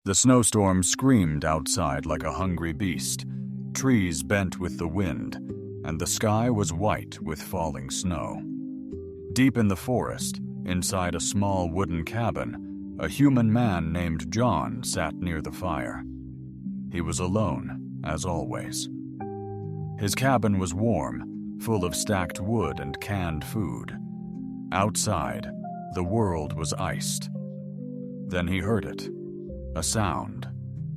The snowstorm screamed outside like a hungry beast. Trees bent with the wind, and the sky was white with falling snow. Deep in the forest, inside a small wooden cabin, a human man named John sat near the fire. He was alone, as always. His cabin was warm, full of stacked wood and canned food. Outside, the world was iced. Then he heard it. A sound.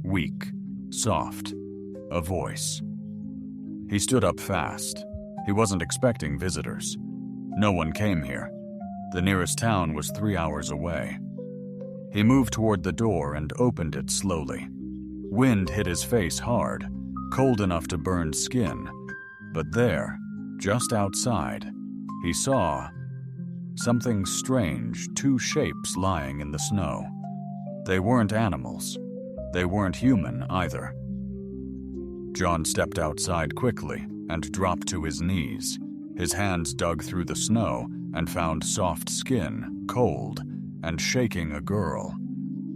Weak, soft. A voice. He stood up fast. He wasn't expecting visitors. No one came here. The nearest town was 3 hours away. He moved toward the door and opened it slowly. Wind hit his face hard, cold enough to burn skin. But there, just outside, he saw something strange, two shapes lying in the snow. They weren't animals. They weren't human either. John stepped outside quickly and dropped to his knees. His hands dug through the snow and found soft skin, cold, and shaking a girl.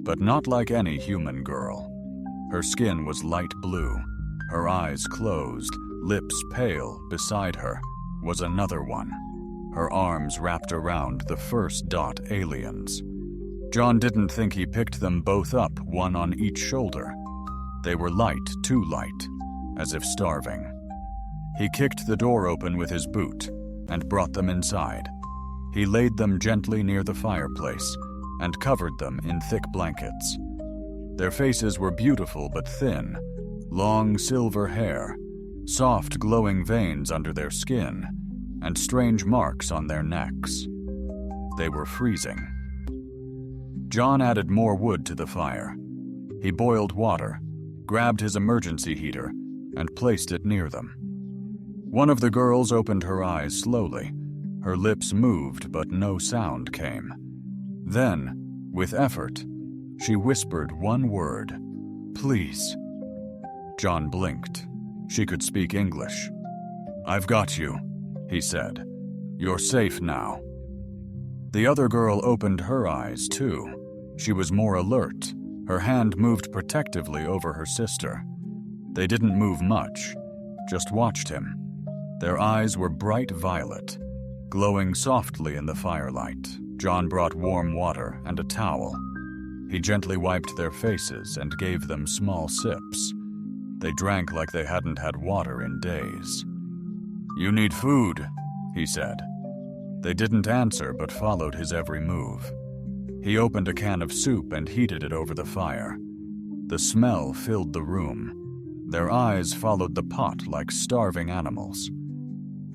But not like any human girl. Her skin was light blue, her eyes closed, lips pale. Beside her was another one, her arms wrapped around the first dot aliens. John didn't think he picked them both up, one on each shoulder. They were light, too light, as if starving. He kicked the door open with his boot and brought them inside. He laid them gently near the fireplace and covered them in thick blankets. Their faces were beautiful but thin, long silver hair, soft glowing veins under their skin, and strange marks on their necks. They were freezing. John added more wood to the fire. He boiled water, grabbed his emergency heater, and placed it near them. One of the girls opened her eyes slowly. Her lips moved, but no sound came. Then, with effort, she whispered one word, "Please." John blinked. She could speak English. "I've got you," he said. "You're safe now." The other girl opened her eyes, too. She was more alert. Her hand moved protectively over her sister. They didn't move much, just watched him. Their eyes were bright violet, glowing softly in the firelight. John brought warm water and a towel. He gently wiped their faces and gave them small sips. They drank like they hadn't had water in days. "You need food," he said. They didn't answer but followed his every move. He opened a can of soup and heated it over the fire. The smell filled the room. Their eyes followed the pot like starving animals.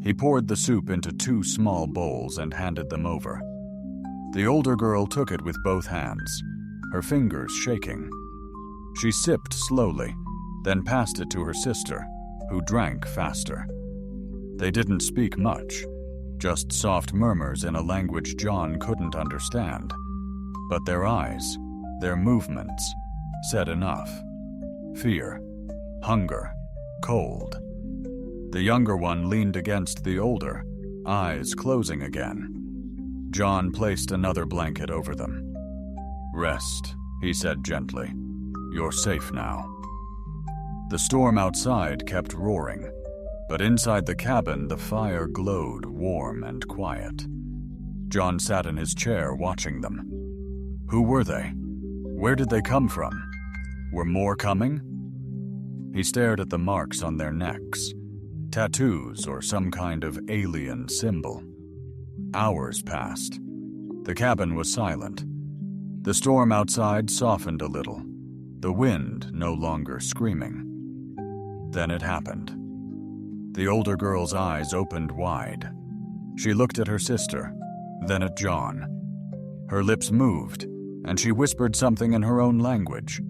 He poured the soup into 2 small bowls and handed them over. The older girl took it with both hands, her fingers shaking. She sipped slowly, then passed it to her sister, who drank faster. They didn't speak much, just soft murmurs in a language John couldn't understand. But their eyes, their movements, said enough. Fear, hunger, cold. The younger one leaned against the older, eyes closing again. John placed another blanket over them. "Rest," he said gently. "You're safe now." The storm outside kept roaring, but inside the cabin the fire glowed warm and quiet. John sat in his chair watching them. Who were they? Where did they come from? Were more coming? He stared at the marks on their necks, tattoos or some kind of alien symbol. Hours passed. The cabin was silent. The storm outside softened a little, the wind no longer screaming. Then it happened. The older girl's eyes opened wide. She looked at her sister, then at John. Her lips moved, and she whispered something in her own language.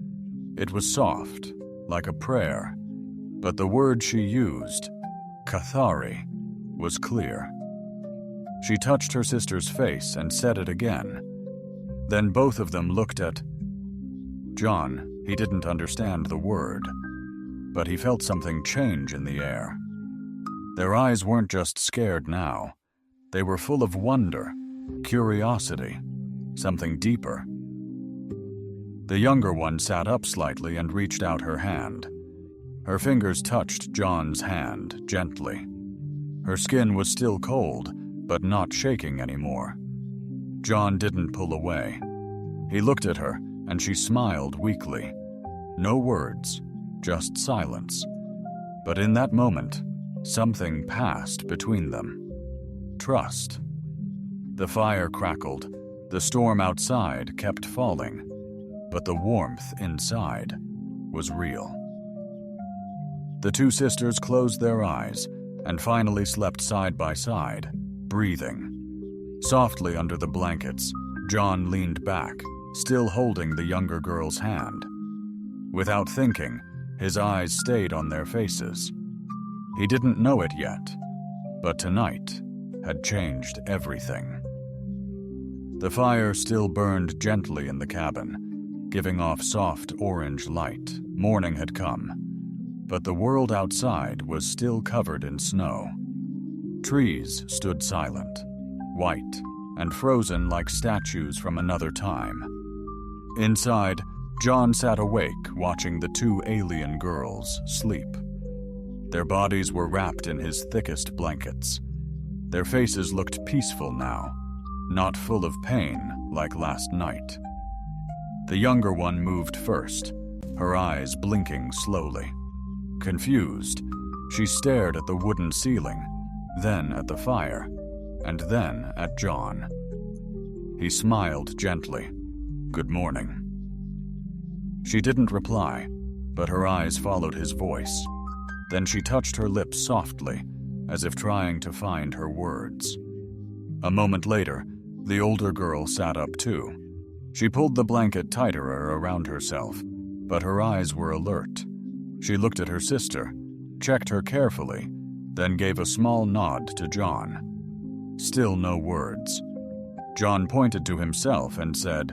It was soft, like a prayer, but the word she used, Cathari, was clear. She touched her sister's face and said it again. Then both of them looked at John. He didn't understand the word, but he felt something change in the air. Their eyes weren't just scared now. They were full of wonder, curiosity, something deeper. The younger one sat up slightly and reached out her hand. Her fingers touched John's hand gently. Her skin was still cold, but not shaking anymore. John didn't pull away. He looked at her, and she smiled weakly. No words, just silence. But in that moment, something passed between them. Trust. The fire crackled. The storm outside kept falling, but the warmth inside was real. The two sisters closed their eyes and finally slept side by side, breathing. Softly under the blankets, John leaned back, still holding the younger girl's hand. Without thinking, his eyes stayed on their faces. He didn't know it yet, but tonight had changed everything. The fire still burned gently in the cabin, giving off soft orange light. Morning had come, but the world outside was still covered in snow. Trees stood silent, white and frozen like statues from another time. Inside, John sat awake watching the two alien girls sleep. Their bodies were wrapped in his thickest blankets. Their faces looked peaceful now, not full of pain like last night. The younger one moved first, her eyes blinking slowly. Confused, she stared at the wooden ceiling, then at the fire, and then at John. He smiled gently. "Good morning." She didn't reply, but her eyes followed his voice. Then she touched her lips softly, as if trying to find her words. A moment later, the older girl sat up too. She pulled the blanket tighter around herself, but her eyes were alert. She looked at her sister, checked her carefully, then gave a small nod to John. Still no words. John pointed to himself and said,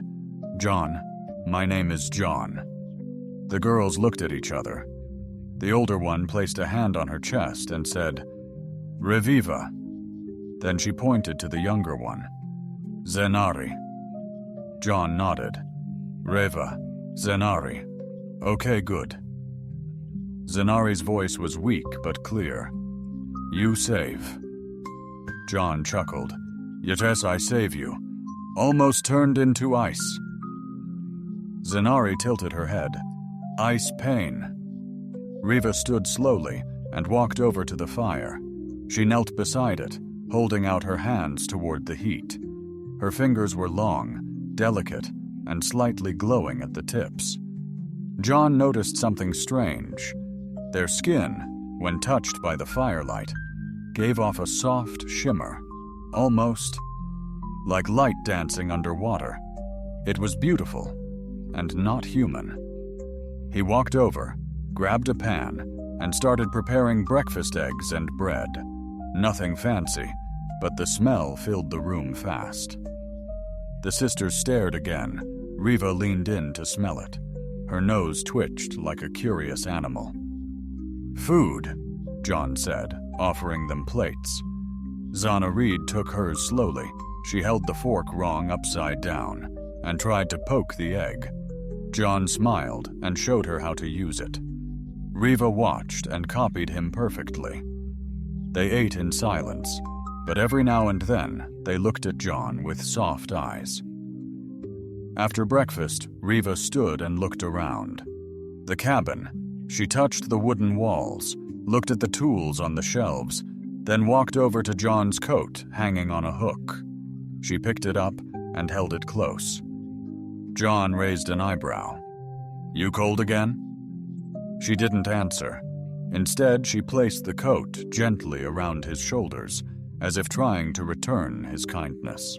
"John, my name is John." The girls looked at each other. The older one placed a hand on her chest and said, "Reviva." Then she pointed to the younger one. "Zenari." John nodded. "Reva, Zenari. Okay, good." Zenari's voice was weak but clear. "You save." John chuckled. "Yes, I save you. Almost turned into ice." Zenari tilted her head. "Ice pain." Reva stood slowly and walked over to the fire. She knelt beside it, holding out her hands toward the heat. Her fingers were long, delicate, and slightly glowing at the tips. John noticed something strange. Their skin, when touched by the firelight, gave off a soft shimmer, almost like light dancing underwater. It was beautiful and not human. He walked over, grabbed a pan, and started preparing breakfast eggs and bread. Nothing fancy, but the smell filled the room fast. The sisters stared again. Reva leaned in to smell it. Her nose twitched like a curious animal. "Food," John said, offering them plates. Zana Reed took hers slowly. She held the fork wrong upside down and tried to poke the egg. John smiled and showed her how to use it. Reva watched and copied him perfectly. They ate in silence, but every now and then they looked at John with soft eyes. After breakfast, Reva stood and looked around. The cabin. She touched the wooden walls, looked at the tools on the shelves, then walked over to John's coat hanging on a hook. She picked it up and held it close. John raised an eyebrow. "You cold again?" She didn't answer. Instead, she placed the coat gently around his shoulders, as if trying to return his kindness.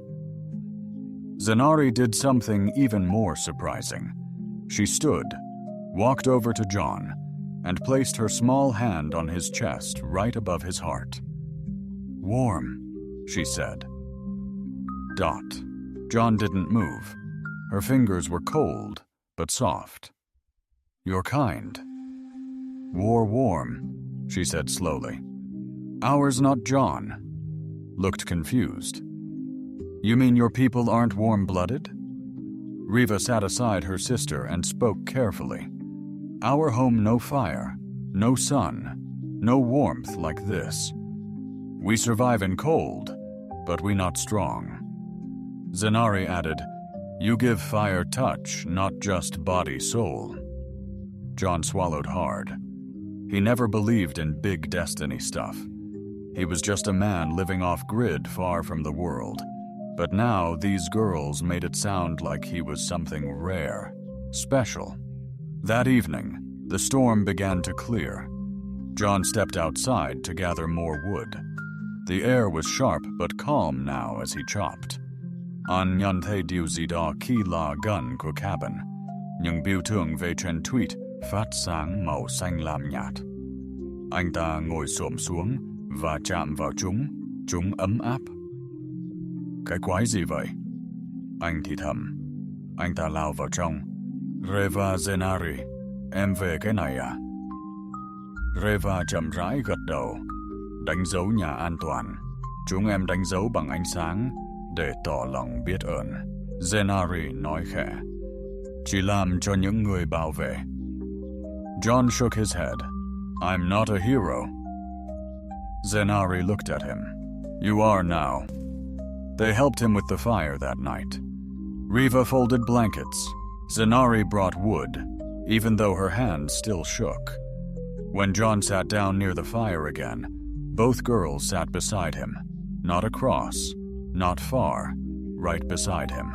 Zenari did something even more surprising. She stood, walked over to John, and placed her small hand on his chest right above his heart. "Warm," she said. Dot. John didn't move. Her fingers were cold, but soft. "You're kind." "War warm," she said slowly. "Ours not John." Looked confused. "You mean your people aren't warm-blooded?" Riva sat aside her sister and spoke carefully. Our home no fire, no sun, no warmth like this. We survive in cold, but we not strong. Zenari added, You give fire touch, not just body-soul. John swallowed hard. He never believed in big destiny stuff. He was just a man living off-grid far from the world. But now these girls made it sound like he was something rare, special. That evening, the storm began to clear. John stepped outside to gather more wood. The air was sharp but calm now as he chopped. An nhân thấy điều gì đó khi là gần của cabin. Những biểu tượng về trên tweet phát sáng màu xanh lam nhạt. Anh ta ngồi xổm xuống và chạm vào chúng ấm áp. Cái quái gì vậy? Anh thì thầm. Anh ta lao vào trong. Reva Zenari, em về cái này à? Reva chậm rãi gật đầu, đánh dấu nhà an toàn. Chúng em đánh dấu bằng ánh sáng để tỏ lòng biết ơn. Zenari nói khẽ. Chỉ làm cho những người bảo vệ. John shook his head. I'm not a hero. Zenari looked at him. You are now. They helped him with the fire that night. Riva folded blankets. Zenari brought wood, even though her hands still shook. When John sat down near the fire again, both girls sat beside him. Not across, not far, right beside him.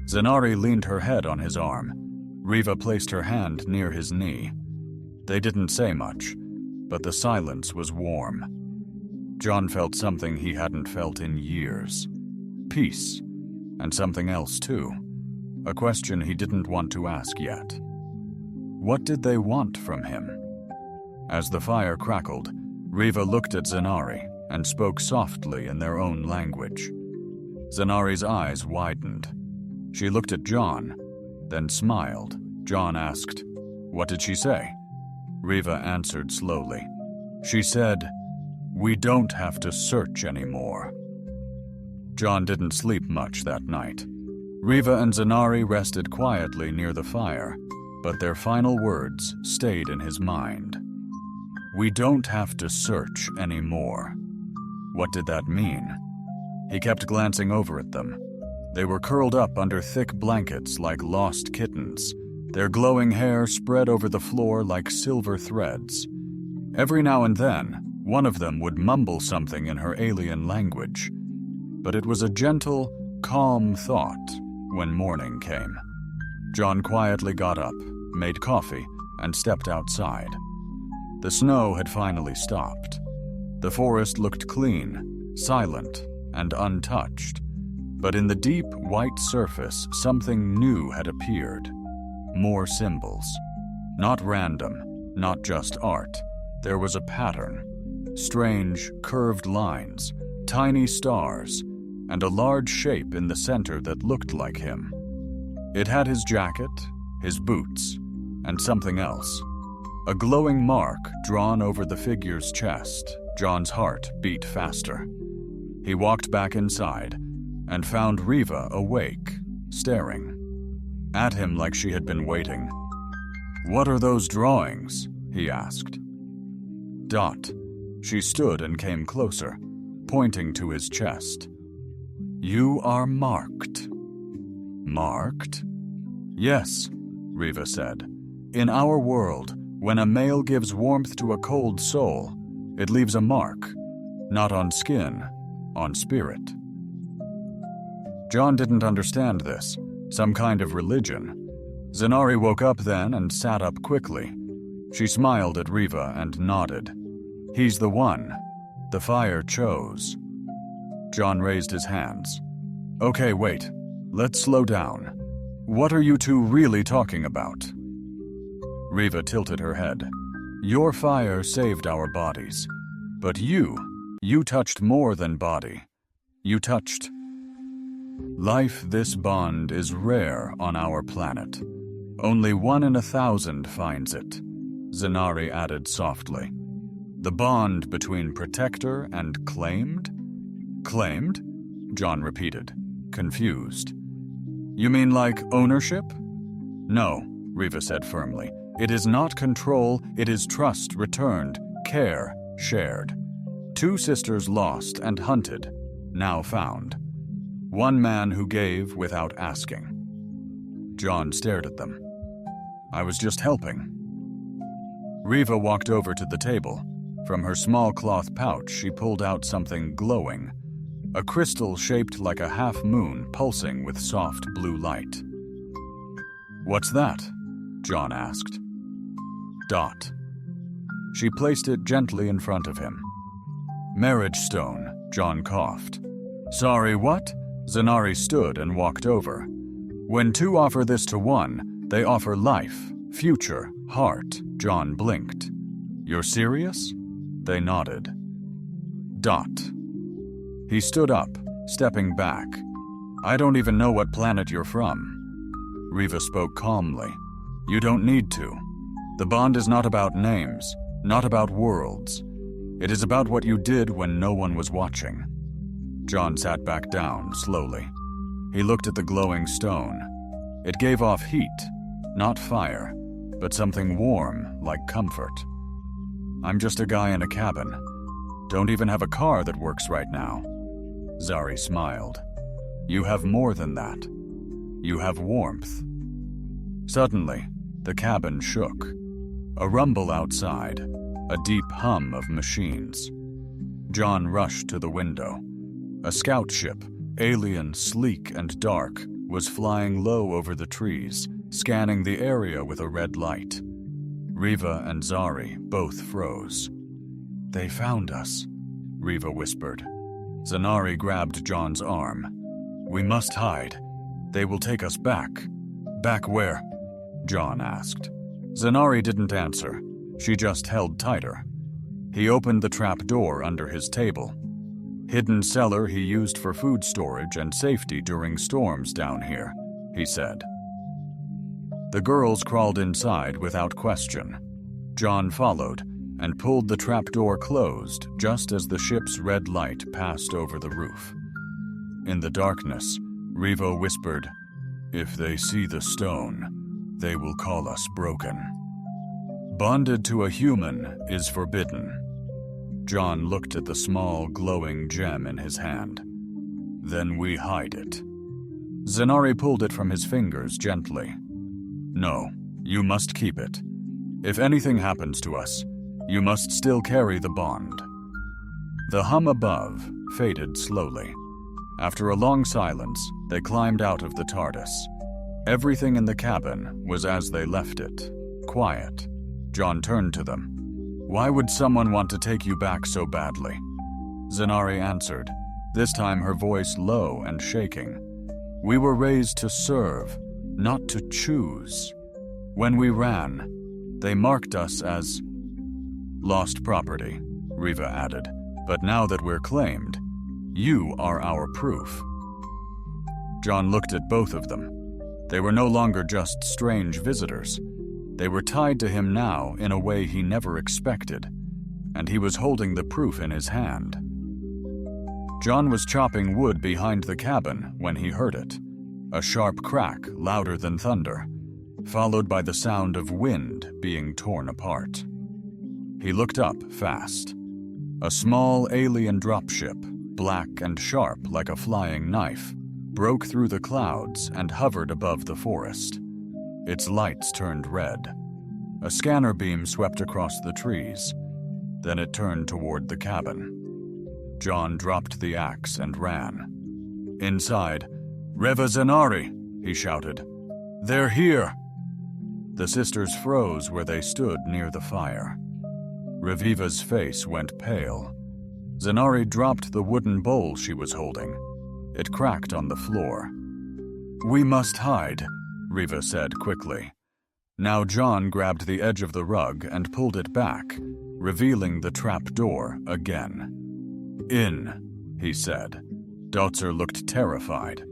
Zenari leaned her head on his arm. Riva placed her hand near his knee. They didn't say much, but the silence was warm. John felt something he hadn't felt in years. Peace, and something else too. A question he didn't want to ask yet. What did they want from him? As the fire crackled, Riva looked at Zenari and spoke softly in their own language. Zenari's eyes widened. She looked at John, then smiled. John asked, What did she say? Riva answered slowly. She said, We don't have to search anymore. John didn't sleep much that night. Riva and Zenari rested quietly near the fire, but their final words stayed in his mind. We don't have to search anymore. What did that mean? He kept glancing over at them. They were curled up under thick blankets like lost kittens. Their glowing hair spread over the floor like silver threads. Every now and then, one of them would mumble something in her alien language. But it was a gentle, calm thought when morning came. John quietly got up, made coffee, and stepped outside. The snow had finally stopped. The forest looked clean, silent, and untouched. But in the deep, white surface, something new had appeared. More symbols. Not random, not just art. There was a pattern. Strange, curved lines, tiny stars, and a large shape in the center that looked like him. It had his jacket, his boots, and something else. A glowing mark drawn over the figure's chest. John's heart beat faster. He walked back inside and found Riva awake, staring at him like she had been waiting. What are those drawings? He asked. Dot. She stood and came closer, pointing to his chest. You are marked. Marked? Yes, Riva said. In our world, when a male gives warmth to a cold soul, it leaves a mark, not on skin, on spirit. John didn't understand this, some kind of religion. Zenari woke up then and sat up quickly. She smiled at Riva and nodded. He's the one. The fire chose. John raised his hands. Okay, wait. Let's slow down. What are you two really talking about? Riva tilted her head. Your fire saved our bodies. But you touched more than body. You touched life. This bond is rare on our planet. Only 1 in 1,000 finds it, Zenari added softly. The bond between protector and claimed? Claimed? John repeated, confused. You mean like ownership? No, Riva said firmly. It is not control, it is trust returned, care shared. 2 sisters lost and hunted, now found. 1 man who gave without asking. John stared at them. I was just helping. Riva walked over to the table. From her small cloth pouch, she pulled out something glowing, a crystal shaped like a half-moon pulsing with soft blue light. What's that? John asked. Dot. She placed it gently in front of him. Marriage stone, John coughed. Sorry, what? Zanari stood and walked over. When 2 offer this to 1, they offer life, future, heart, John blinked. You're serious? They nodded. Dot. He stood up, stepping back. I don't even know what planet you're from. Riva spoke calmly. You don't need to. The bond is not about names, not about worlds. It is about what you did when no one was watching. John sat back down, slowly. He looked at the glowing stone. It gave off heat, not fire, but something warm, like comfort. I'm just a guy in a cabin. Don't even have a car that works right now. Zari smiled. You have more than that. You have warmth. Suddenly, the cabin shook. A rumble outside, a deep hum of machines. John rushed to the window. A scout ship, alien, sleek, and dark, was flying low over the trees, scanning the area with a red light. Riva and Zari both froze. They found us, Riva whispered. Zanari grabbed John's arm. We must hide. They will take us back. Back where? John asked. Zanari didn't answer. She just held tighter. He opened the trap door under his table. Hidden cellar he used for food storage and safety during storms down here, he said. The girls crawled inside without question. John followed and pulled the trapdoor closed just as the ship's red light passed over the roof. In the darkness, Riva whispered, If they see the stone, they will call us broken. Bonded to a human is forbidden. John looked at the small, glowing gem in his hand. Then we hide it. Zanari pulled it from his fingers gently. No, you must keep it. If anything happens to us, you must still carry the bond. The hum above faded slowly. After a long silence, they climbed out of the TARDIS. Everything in the cabin was as they left it, quiet. John turned to them. Why would someone want to take you back so badly? Zanari answered, this time her voice low and shaking. We were raised to serve, not to choose. When we ran, they marked us as lost property, Riva added. But now that we're claimed, you are our proof. John looked at both of them. They were no longer just strange visitors. They were tied to him now in a way he never expected, and he was holding the proof in his hand. John was chopping wood behind the cabin when he heard it, a sharp crack louder than thunder, followed by the sound of wind being torn apart. He looked up fast. A small alien dropship, black and sharp like a flying knife, broke through the clouds and hovered above the forest. Its lights turned red. A scanner beam swept across the trees. Then it turned toward the cabin. John dropped the axe and ran. Inside, Reva Zanari, he shouted. They're here! The sisters froze where they stood near the fire. Reviva's face went pale. Zanari dropped the wooden bowl she was holding. It cracked on the floor. We must hide, Riva said quickly. Now John grabbed the edge of the rug and pulled it back, revealing the trap door again. In, he said. Dotzer looked terrified.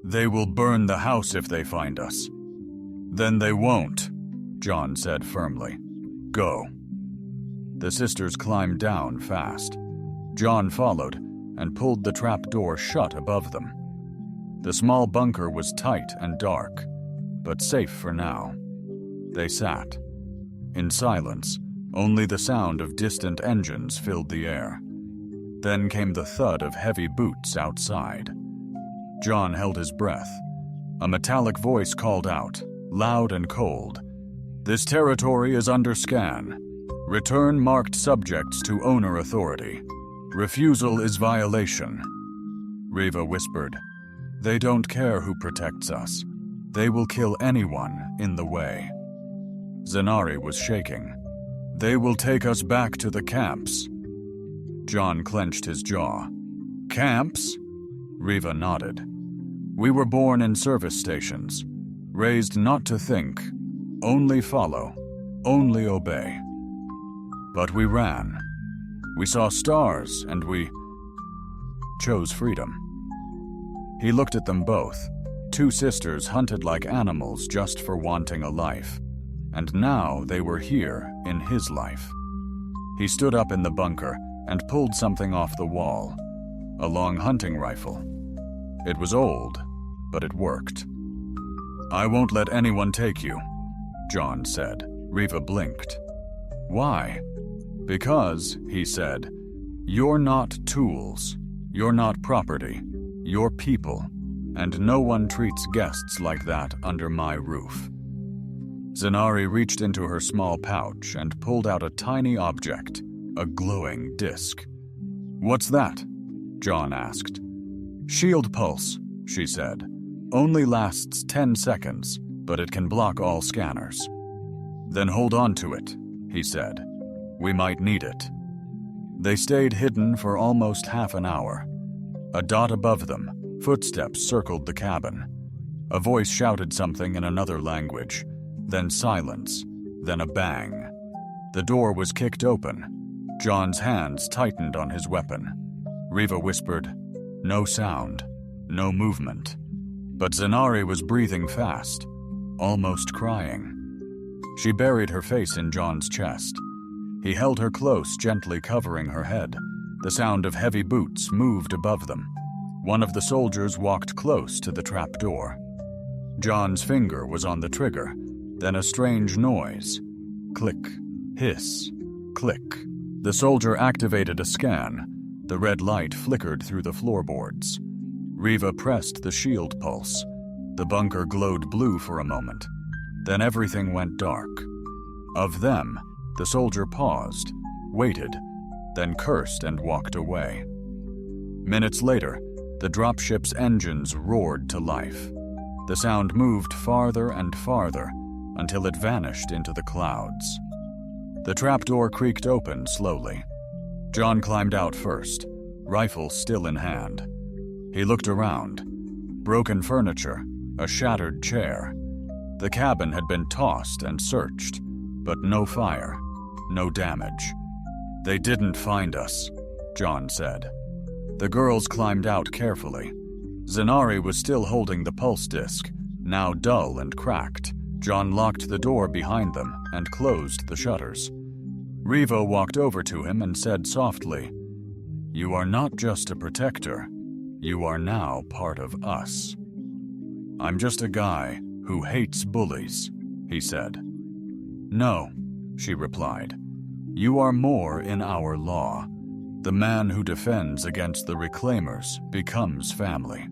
They will burn the house if they find us. Then they won't, John said firmly. Go. The sisters climbed down fast. John followed and pulled the trap door shut above them. The small bunker was tight and dark, but safe for now. They sat. In silence, only the sound of distant engines filled the air. Then came the thud of heavy boots outside. John held his breath. A metallic voice called out, loud and cold, "This territory is under scan. Return marked subjects to owner authority. Refusal is violation." Riva whispered, "They don't care who protects us. They will kill anyone in the way." Zenari was shaking. "They will take us back to the camps." John clenched his jaw. "Camps?" Riva nodded. "We were born in service stations, raised not to think, only follow, only obey. But we ran. We saw stars and we chose freedom." He looked at them both, two sisters hunted like animals just for wanting a life. And now they were here in his life. He stood up in the bunker and pulled something off the wall, a long hunting rifle. It was old, but it worked. "I won't let anyone take you," John said. Riva blinked. "Why?" "Because," he said, "you're not tools. You're not property. You're people, and no one treats guests like that under my roof." Zenari reached into her small pouch and pulled out a tiny object, a glowing disc. "What's that?" John asked. "Shield pulse," she said. "Only lasts 10 seconds, but it can block all scanners." "Then hold on to it," he said. "We might need it." They stayed hidden for almost half an hour. A dot above them, footsteps circled the cabin. A voice shouted something in another language. Then silence, then a bang. The door was kicked open. John's hands tightened on his weapon. Riva whispered, "No sound, no movement." But Zenari was breathing fast, almost crying. She buried her face in John's chest. He held her close, gently covering her head. The sound of heavy boots moved above them. One of the soldiers walked close to the trap door. John's finger was on the trigger. Then a strange noise. Click, hiss, click. The soldier activated a scan. The red light flickered through the floorboards. Riva pressed the shield pulse. The bunker glowed blue for a moment. Then everything went dark. Of them, the soldier paused, waited, then cursed and walked away. Minutes later, the dropship's engines roared to life. The sound moved farther and farther, until it vanished into the clouds. The trapdoor creaked open slowly. John climbed out first, rifle still in hand. He looked around. Broken furniture, a shattered chair. The cabin had been tossed and searched, but no fire, no damage. "They didn't find us," John said. The girls climbed out carefully. Zenari was still holding the pulse disc, now dull and cracked. John locked the door behind them and closed the shutters. Riva walked over to him and said softly, "You are not just a protector. You are now part of us." "I'm just a guy who hates bullies," he said. "No," she replied. "You are more in our law. The man who defends against the reclaimers becomes family."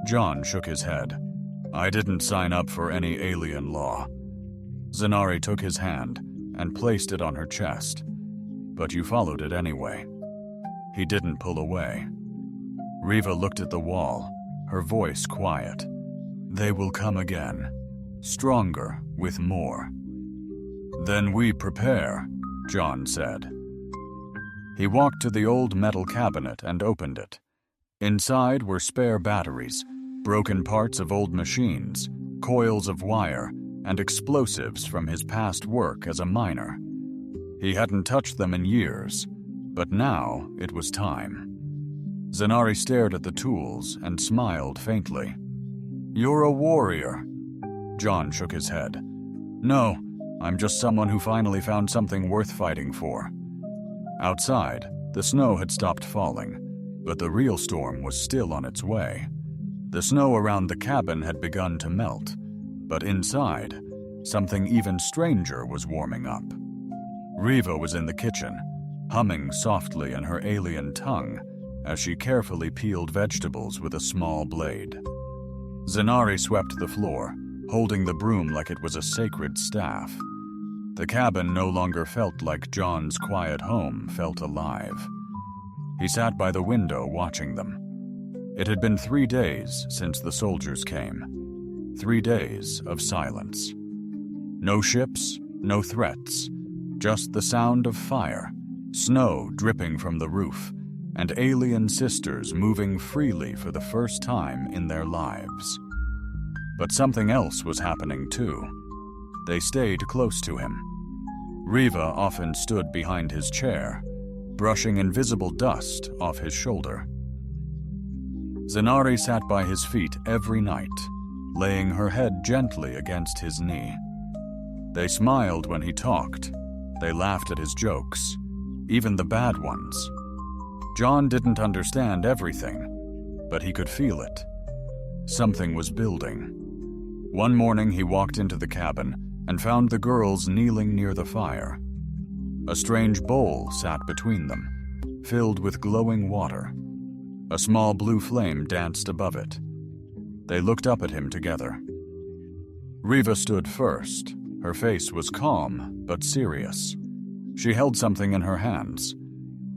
John shook his head. "I didn't sign up for any alien law." Zenari took his hand and placed it on her chest. "But you followed it anyway." He didn't pull away. Riva looked at the wall, her voice quiet. "They will come again, stronger with more." "Then we prepare," John said. He walked to the old metal cabinet and opened it. Inside were spare batteries, broken parts of old machines, coils of wire, and explosives from his past work as a miner. He hadn't touched them in years, but now it was time. Zenari stared at the tools and smiled faintly. "You're a warrior." John shook his head. "No, I'm just someone who finally found something worth fighting for." Outside, the snow had stopped falling, but the real storm was still on its way. The snow around the cabin had begun to melt, but inside, something even stranger was warming up. Riva was in the kitchen, humming softly in her alien tongue as she carefully peeled vegetables with a small blade. Zenari swept the floor, holding the broom like it was a sacred staff. The cabin no longer felt like John's quiet home felt alive. He sat by the window watching them. It had been 3 days since the soldiers came. 3 days of silence. No ships, no threats, just the sound of fire, snow dripping from the roof, and alien sisters moving freely for the first time in their lives. But something else was happening too. They stayed close to him. Riva often stood behind his chair, brushing invisible dust off his shoulder. Zenari sat by his feet every night, laying her head gently against his knee. They smiled when he talked. They laughed at his jokes, even the bad ones. John didn't understand everything, but he could feel it. Something was building. One morning he walked into the cabin and found the girls kneeling near the fire. A strange bowl sat between them, filled with glowing water. A small blue flame danced above it. They looked up at him together. Riva stood first. Her face was calm, but serious. She held something in her hands.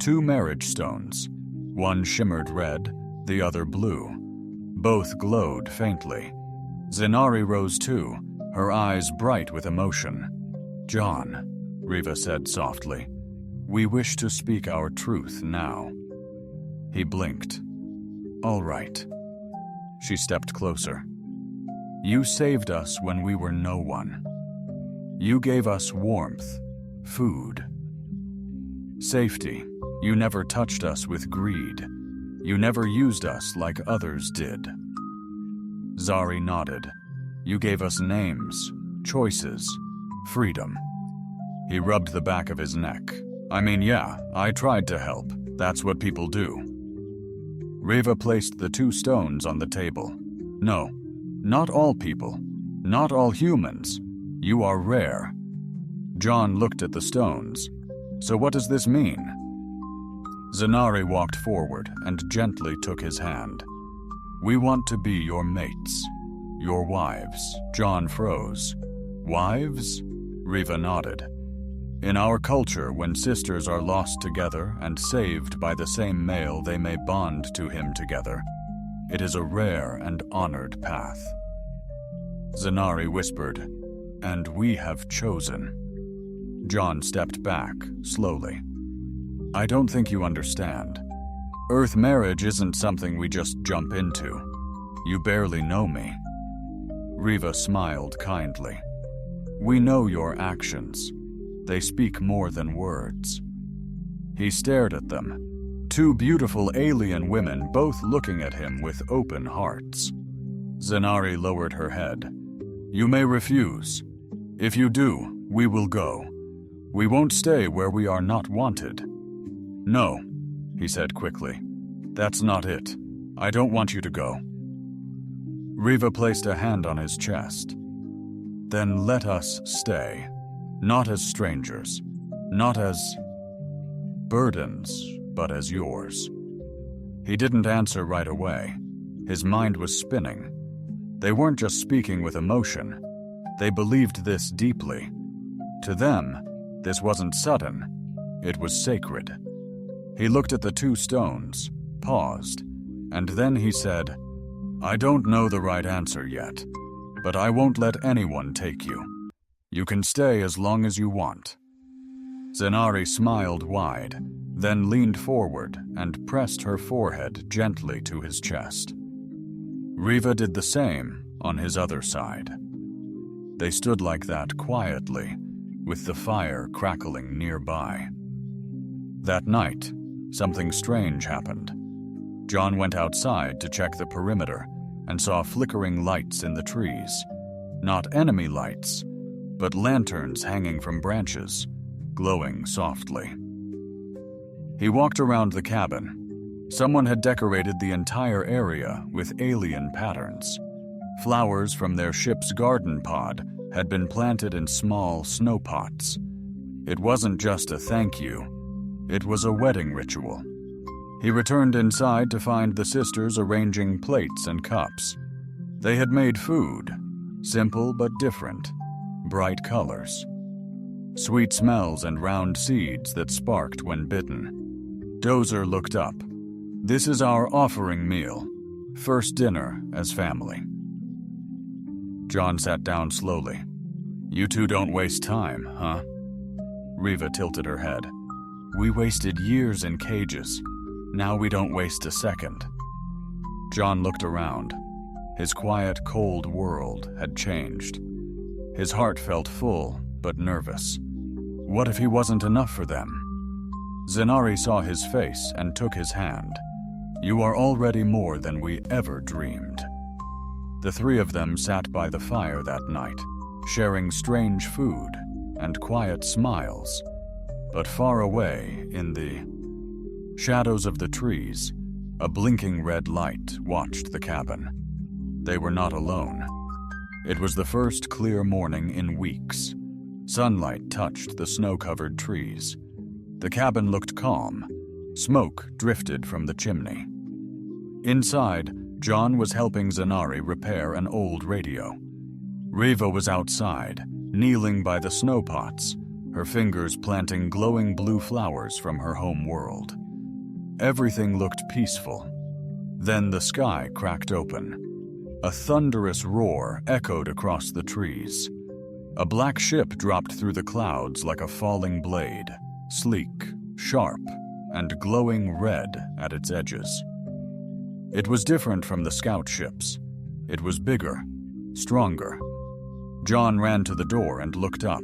2 marriage stones. One shimmered red, the other blue. Both glowed faintly. Zenari rose too, her eyes bright with emotion. "John," Riva said softly, "we wish to speak our truth now." He blinked. "All right." She stepped closer. "You saved us when we were no one. You gave us warmth, food, safety. You never touched us with greed. You never used us like others did." Zari nodded. "You gave us names, choices, freedom." He rubbed the back of his neck. Yeah, I tried to help. That's what people do." Riva placed the 2 stones on the table. "No, not all people, not all humans. You are rare." John looked at the stones. "So what does this mean?" Zenari walked forward and gently took his hand. "We want to be your mates, your wives." John froze. "Wives?" Riva nodded. "In our culture, when sisters are lost together and saved by the same male, they may bond to him together. It is a rare and honored path." Zenari whispered, "And we have chosen." John stepped back, slowly. "I don't think you understand. Earth marriage isn't something we just jump into. You barely know me." Riva smiled kindly. "We know your actions. They speak more than words." He stared at them. 2 beautiful alien women both looking at him with open hearts. Zenari lowered her head. "You may refuse. If you do, we will go. We won't stay where we are not wanted." "No," he said quickly. "That's not it. I don't want you to go." Riva placed a hand on his chest. "Then let us stay. Not as strangers, not as burdens, but as yours." He didn't answer right away. His mind was spinning. They weren't just speaking with emotion. They believed this deeply. To them, this wasn't sudden. It was sacred. He looked at the 2 stones, paused, and then he said, "I don't know the right answer yet, but I won't let anyone take you. You can stay as long as you want." Zenari smiled wide, then leaned forward and pressed her forehead gently to his chest. Riva did the same on his other side. They stood like that quietly, with the fire crackling nearby. That night, something strange happened. John went outside to check the perimeter and saw flickering lights in the trees. Not enemy lights, but lanterns hanging from branches, glowing softly. He walked around the cabin. Someone had decorated the entire area with alien patterns. Flowers from their ship's garden pod had been planted in small snow pots. It wasn't just a thank you, it was a wedding ritual. He returned inside to find the sisters arranging plates and cups. They had made food, simple but different, bright colors. Sweet smells and round seeds that sparked when bitten. Dozer looked up. "This is our offering meal, first dinner as family." John sat down slowly. "You two don't waste time, huh?" Riva tilted her head. "We wasted years in cages. Now we don't waste a second." John looked around. His quiet, cold world had changed. His heart felt full, but nervous. What if he wasn't enough for them? Zenari saw his face and took his hand. "You are already more than we ever dreamed." The three of them sat by the fire that night, sharing strange food and quiet smiles. But far away, in the shadows of the trees, a blinking red light watched the cabin. They were not alone. It was the first clear morning in weeks. Sunlight touched the snow-covered trees. The cabin looked calm. Smoke drifted from the chimney. Inside, John was helping Zenari repair an old radio. Riva was outside, kneeling by the snow pots, her fingers planting glowing blue flowers from her home world. Everything looked peaceful. Then the sky cracked open. A thunderous roar echoed across the trees. A black ship dropped through the clouds like a falling blade, sleek, sharp, and glowing red at its edges. It was different from the scout ships. It was bigger, stronger. John ran to the door and looked up.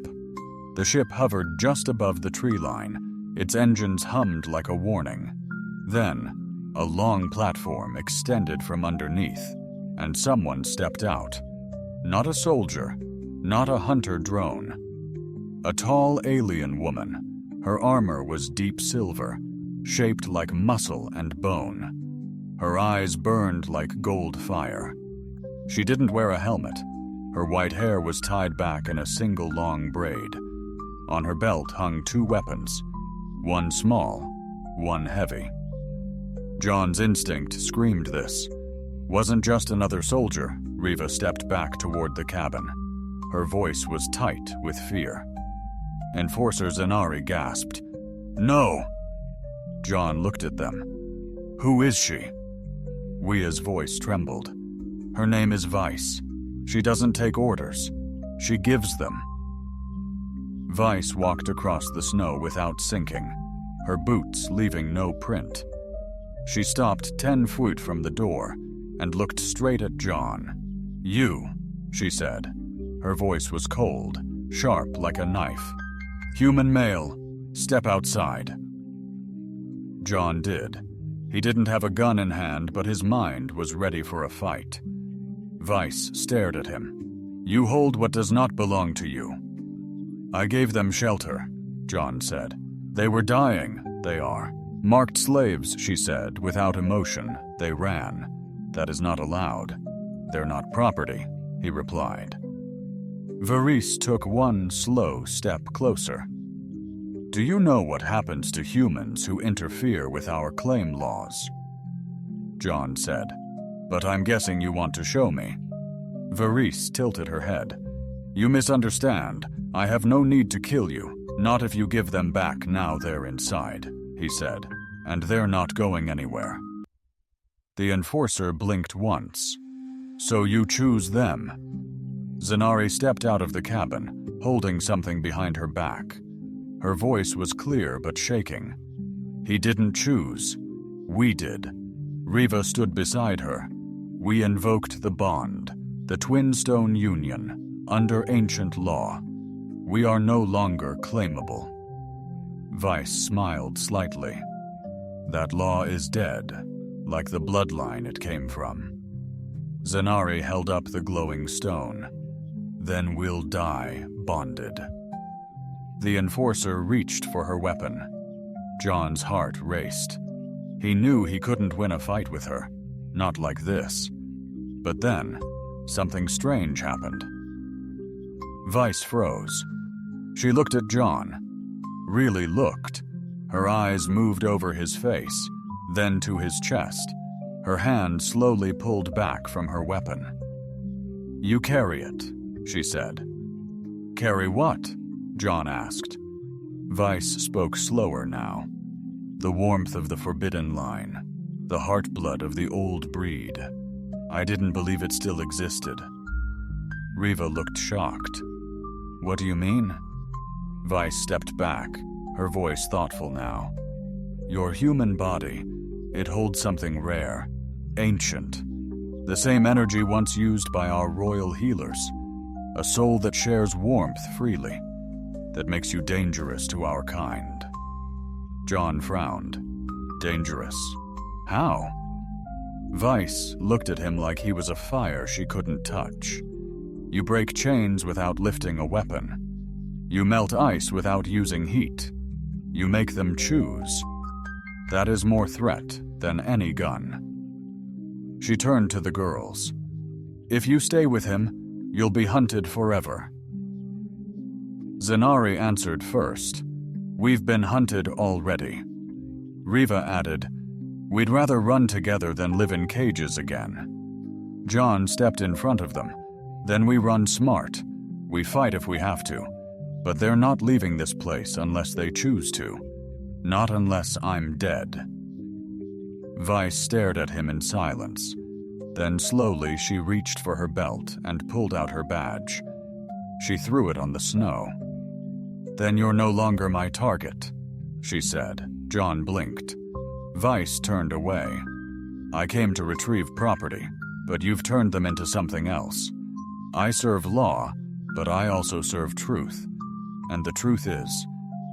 The ship hovered just above the tree line. Its engines hummed like a warning. Then, a long platform extended from underneath, and someone stepped out. Not a soldier, not a hunter drone. A tall alien woman. Her armor was deep silver, shaped like muscle and bone. Her eyes burned like gold fire. She didn't wear a helmet. Her white hair was tied back in a single long braid. On her belt hung two weapons, one small, one heavy. John's instinct screamed this. Wasn't just another soldier. Riva stepped back toward the cabin. Her voice was tight with fear. Enforcer Zenari gasped. "No!" John looked at them. "Who is she?" Wia's voice trembled. "Her name is Vice. She doesn't take orders. She gives them." Vice walked across the snow without sinking, her boots leaving no print. She stopped 10 feet from the door and looked straight at John. "You," she said. Her voice was cold, sharp like a knife. "Human male, step outside." John did. He didn't have a gun in hand, but his mind was ready for a fight. Vice stared at him. "You hold what does not belong to you." "I gave them shelter," John said. "They were dying, they are. Marked slaves," she said, without emotion. "They ran. That is not allowed. They're not property," he replied. Varese took one slow step closer. "Do you know what happens to humans who interfere with our claim laws?" John said. "But I'm guessing you want to show me." Varese tilted her head. "You misunderstand. I have no need to kill you, not if you give them back now they're inside," he said, "and they're not going anywhere." The enforcer blinked once. "So you choose them?" Zenari stepped out of the cabin, holding something behind her back. Her voice was clear but shaking. "He didn't choose. We did." Riva stood beside her. "We invoked the bond, the Twin Stone Union, under ancient law. We are no longer claimable." Vice smiled slightly. "That law is dead, like the bloodline it came from." Zenari held up the glowing stone. "Then we'll die bonded." The enforcer reached for her weapon. John's heart raced. He knew he couldn't win a fight with her, not like this. But then, something strange happened. Vice froze. She looked at John. Really looked. Her eyes moved over his face, then to his chest. Her hand slowly pulled back from her weapon. "You carry it," she said. "Carry what?" John asked. Vice spoke slower now. "The warmth of the forbidden line, the heartblood of the old breed. I didn't believe it still existed." Riva looked shocked. "What do you mean?" Vice stepped back, her voice thoughtful now. "Your human body, it holds something rare, ancient. The same energy once used by our royal healers. A soul that shares warmth freely, that makes you dangerous to our kind." John frowned. "Dangerous? How?" Vice looked at him like he was a fire she couldn't touch. "You break chains without lifting a weapon. You melt ice without using heat. You make them choose. That is more threat than any gun." She turned to the girls. "If you stay with him, you'll be hunted forever." Zenari answered first. "We've been hunted already." Riva added, "We'd rather run together than live in cages again." John stepped in front of them. "Then we run smart. We fight if we have to. But they're not leaving this place unless they choose to. Not unless I'm dead." Vice stared at him in silence. Then slowly she reached for her belt and pulled out her badge. She threw it on the snow. "Then you're no longer my target," she said. John blinked. Vice turned away. "I came to retrieve property, but you've turned them into something else. I serve law, but I also serve truth. And the truth is,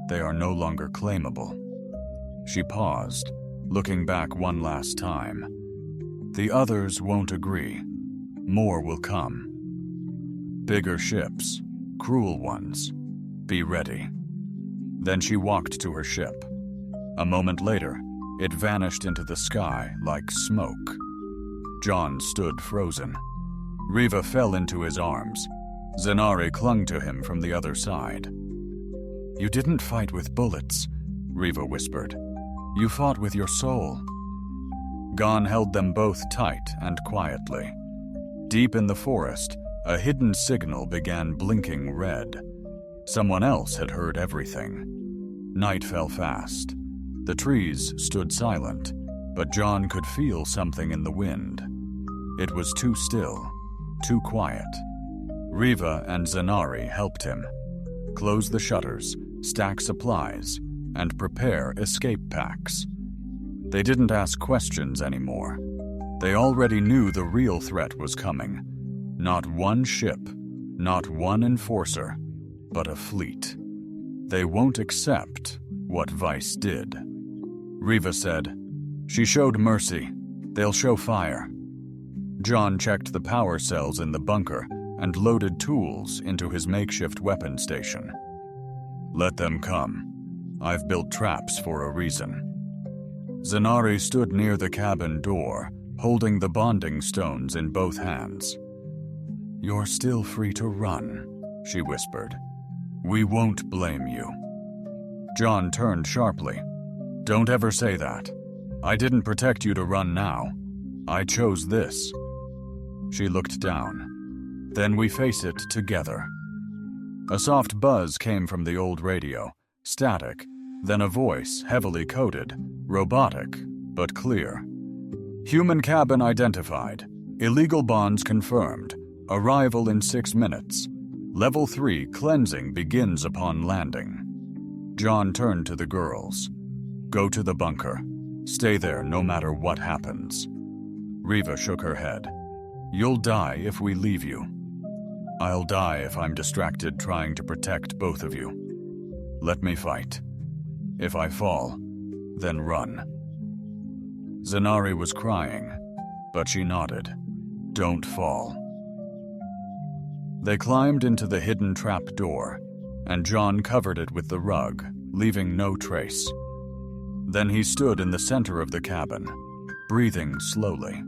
they are no longer claimable." She paused, looking back one last time. "The others won't agree. More will come. Bigger ships, cruel ones. Be ready." Then she walked to her ship. A moment later, it vanished into the sky like smoke. John stood frozen. Riva fell into his arms. Zenari clung to him from the other side. "You didn't fight with bullets," Riva whispered. "You fought with your soul." Gon held them both tight and quietly. Deep in the forest, a hidden signal began blinking red. Someone else had heard everything. Night fell fast. The trees stood silent, but John could feel something in the wind. It was too still, too quiet. Riva and Zenari helped him. Close the shutters, stack supplies, and prepare escape packs. They didn't ask questions anymore. They already knew the real threat was coming. Not one ship, not one enforcer, but a fleet. They won't accept what Vice did. Riva said, "She showed mercy. They'll show fire." John checked the power cells in the bunker and loaded tools into his makeshift weapon station. "Let them come. I've built traps for a reason." Zenari stood near the cabin door, holding the bonding stones in both hands. "You're still free to run," she whispered. "We won't blame you." John turned sharply. "Don't ever say that. I didn't protect you to run now. I chose this." She looked down. "Then we face it together." A soft buzz came from the old radio, static, then a voice heavily coded, robotic, but clear. "Human cabin identified. Illegal bonds confirmed. Arrival in 6 minutes. Level 3 cleansing begins upon landing." John turned to the girls. "Go to the bunker. Stay there no matter what happens." Riva shook her head. "You'll die if we leave you." "I'll die if I'm distracted trying to protect both of you. Let me fight. If I fall, then run." Zenari was crying, but she nodded. "Don't fall." They climbed into the hidden trap door, and John covered it with the rug, leaving no trace. Then he stood in the center of the cabin, breathing slowly.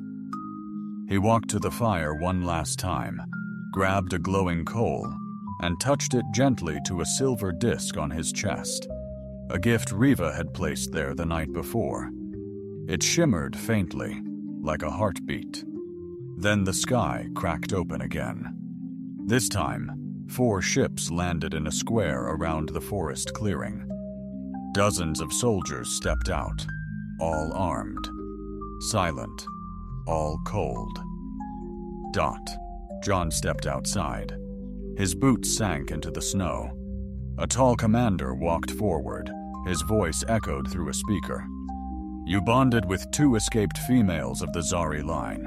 He walked to the fire one last time, grabbed a glowing coal, and touched it gently to a silver disc on his chest, a gift Riva had placed there the night before. It shimmered faintly, like a heartbeat. Then the sky cracked open again. This time, 4 ships landed in a square around the forest clearing. Dozens of soldiers stepped out, all armed, silent, all cold. Dot. John stepped outside. His boots sank into the snow. A tall commander walked forward, his voice echoed through a speaker. "You bonded with 2 escaped females of the Zari line.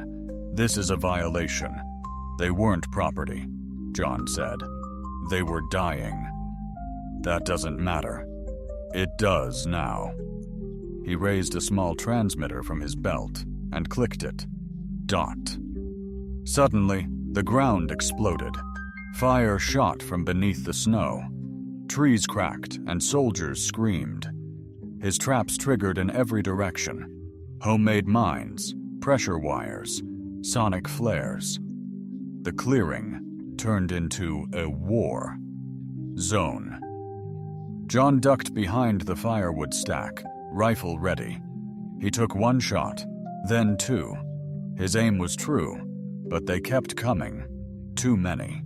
This is a violation. They weren't property," John said. "They were dying. That doesn't matter. It does now." He raised a small transmitter from his belt and clicked it. Dot. Suddenly, the ground exploded. Fire shot from beneath the snow. Trees cracked and soldiers screamed. His traps triggered in every direction. Homemade mines, pressure wires, sonic flares. The clearing turned into a war zone. John ducked behind the firewood stack, rifle ready. He took 1 shot, then 2. His aim was true, but they kept coming. Too many.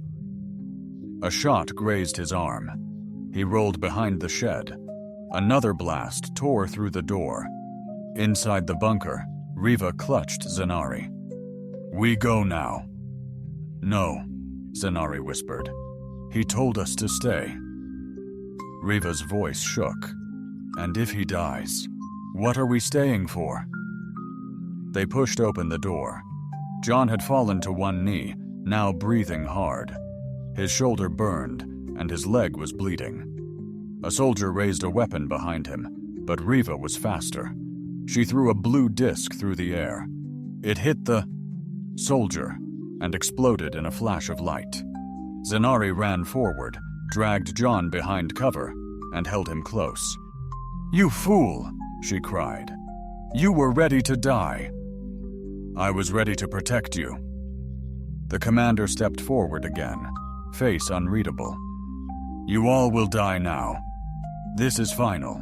A shot grazed his arm. He rolled behind the shed. Another blast tore through the door. Inside the bunker, Riva clutched Zanari. "We go now." "No," Zanari whispered. "He told us to stay." Riva's voice shook. "And if he dies, what are we staying for?" They pushed open the door. John had fallen to one knee, now breathing hard. His shoulder burned, and his leg was bleeding. A soldier raised a weapon behind him, but Riva was faster. She threw a blue disc through the air. It hit the soldier and exploded in a flash of light. Zanari ran forward, dragged John behind cover, and held him close. "You fool!" she cried. "You were ready to die." "I was ready to protect you." The commander stepped forward again, face unreadable. "You all will die now. This is final."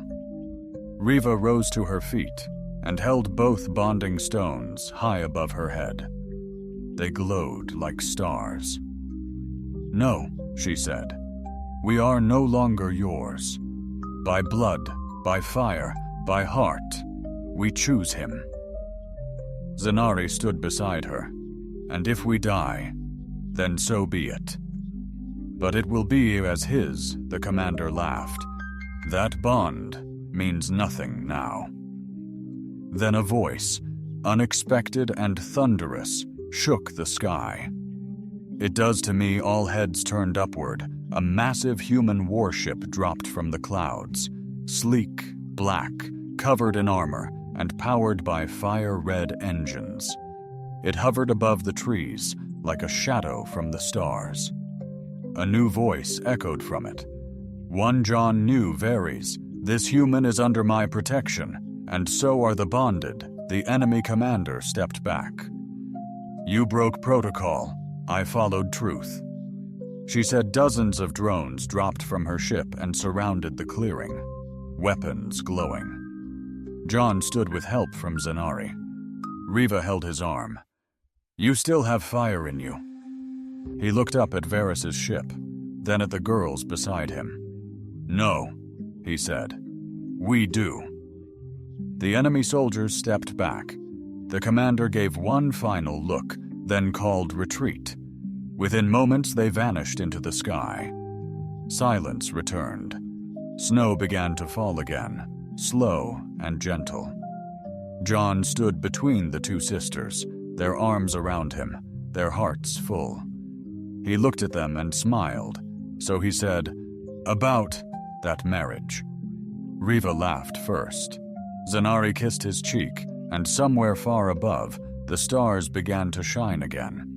Riva rose to her feet and held both bonding stones high above her head. They glowed like stars. "No," she said. "We are no longer yours. By blood, by fire, by heart, we choose him." Zanari stood beside her. "And if we die, then so be it." "But it will be as his," the commander laughed. "That bond means nothing now." Then a voice, unexpected and thunderous, shook the sky. It does to me. All heads turned upward. A massive human warship dropped from the clouds, sleek, black, covered in armor, and powered by fire-red engines. It hovered above the trees, like a shadow from the stars. A new voice echoed from it. One John knew varies. "This human is under my protection, and so are the bonded." The enemy commander stepped back. "You broke protocol. I followed truth." She said dozens of drones dropped from her ship and surrounded the clearing, weapons glowing. John stood with help from Zanari. Riva held his arm. "You still have fire in you." He looked up at Varys's ship, then at the girls beside him. "No," he said. "We do." The enemy soldiers stepped back. The commander gave one final look, then called retreat. Within moments, they vanished into the sky. Silence returned. Snow began to fall again, slow and gentle. John stood between the 2 sisters, their arms around him, their hearts full. He looked at them and smiled, so he said, "About that marriage." Riva laughed first. Zanari kissed his cheek, and somewhere far above, the stars began to shine again.